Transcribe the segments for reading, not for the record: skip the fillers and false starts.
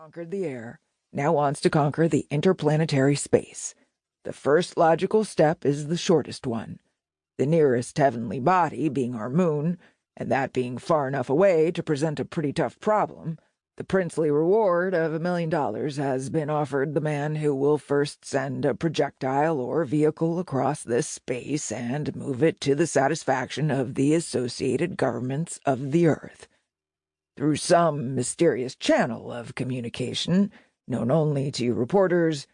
conquered the air, now wants to conquer the interplanetary space. The first logical step is the shortest one. The nearest heavenly body being our moon, and that being far enough away to present a pretty tough problem, the princely reward of $1 million has been offered the man who will first send a projectile or vehicle across this space and move it to the satisfaction of the associated governments of the Earth. Through some mysterious channel of communication, known only to reporters,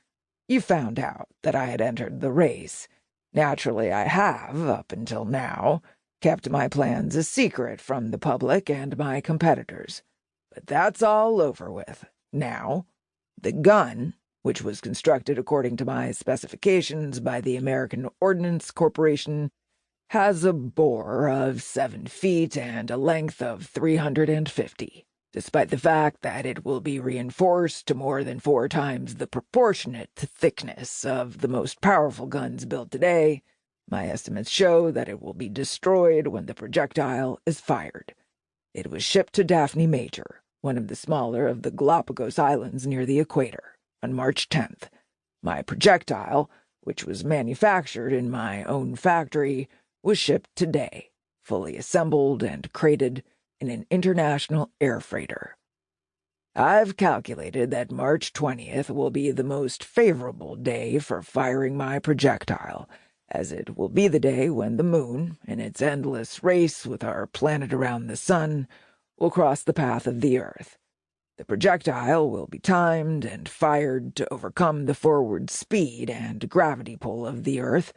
you found out that I had entered the race. Naturally, I have, up until now, kept my plans a secret from the public and my competitors. But that's all over with now. The gun, which was constructed according to my specifications by the American Ordnance Corporation, has a bore of 7 feet and a length of 350, despite the fact that it will be reinforced to more than 4 times the proportionate thickness of the most powerful guns built today. My estimates show that it will be destroyed when the projectile is fired. It was shipped to Daphne Major, one of the smaller of the Galapagos Islands near the equator, on March 10th. My projectile, which was manufactured in my own factory, was shipped today, fully assembled and crated in an international air freighter. I've calculated that March 20th will be the most favorable day for firing my projectile, as it will be the day when the moon, in its endless race with our planet around the sun, will cross the path of the Earth. The projectile will be timed and fired to overcome the forward speed and gravity pull of the Earth,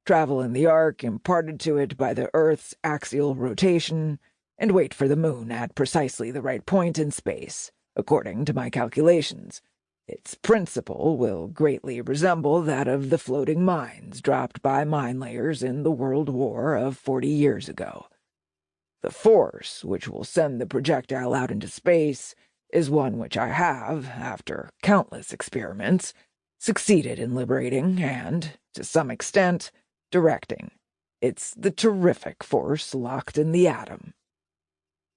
travel in the arc imparted to it by the Earth's axial rotation, and wait for the moon at precisely the right point in space, according to my calculations. Its principle will greatly resemble that of the floating mines dropped by mine layers in the World War of 40 years ago. The force which will send the projectile out into space is one which I have, after countless experiments, succeeded in liberating and, to some extent, directing. It's the terrific force locked in the atom.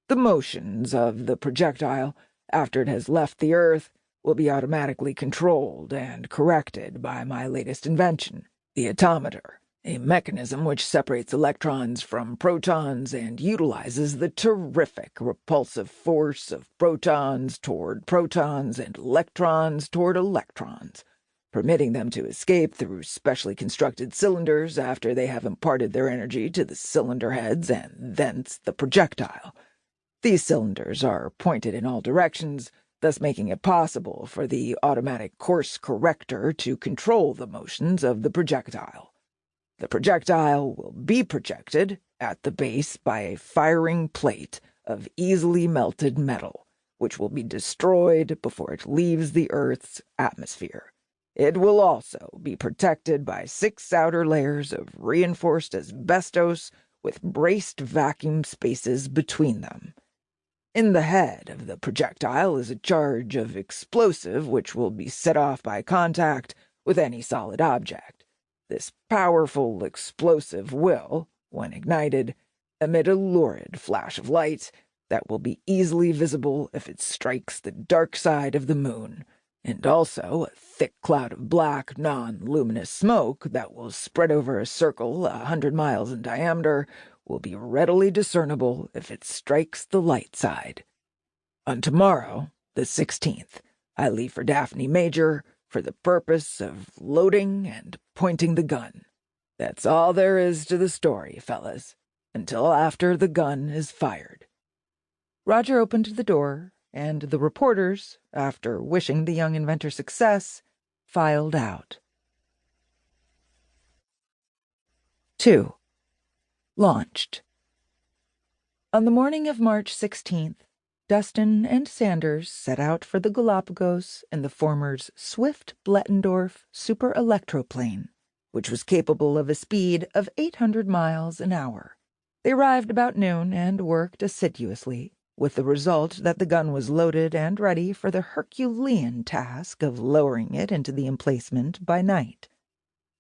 The motions of the projectile, after it has left the Earth, will be automatically controlled and corrected by my latest invention, the atomator, a mechanism which separates electrons from protons and utilizes the terrific repulsive force of protons toward protons and electrons toward electrons, permitting them to escape through specially constructed cylinders after they have imparted their energy to the cylinder heads and thence the projectile. These cylinders are pointed in all directions, thus making it possible for the automatic course corrector to control the motions of the projectile. The projectile will be projected at the base by a firing plate of easily melted metal, which will be destroyed before it leaves the Earth's atmosphere. It will also be protected by 6 outer layers of reinforced asbestos with braced vacuum spaces between them. In the head of the projectile is a charge of explosive which will be set off by contact with any solid object. This powerful explosive will, when ignited, emit a lurid flash of light that will be easily visible if it strikes the dark side of the moon, and also a thick cloud of black, non-luminous smoke that will spread over a circle 100 miles in diameter will be readily discernible if it strikes the light side. On tomorrow, the 16th, I leave for Daphne Major for the purpose of loading and pointing the gun. That's all there is to the story, fellas, until after the gun is fired. Roger opened the door, and the reporters, after wishing the young inventor success, filed out. 2. Launched. On the morning of March 16th, Dustin and Sanders set out for the Galapagos in the former's swift Blettendorf super-electroplane, which was capable of a speed of 800 miles an hour. They arrived about noon and worked assiduously, with the result that the gun was loaded and ready for the Herculean task of lowering it into the emplacement by night.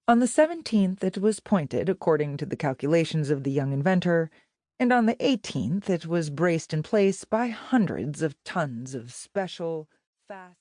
On the 17th it was pointed according to the calculations of the young inventor, and on the 18th it was braced in place by hundreds of tons of special, fast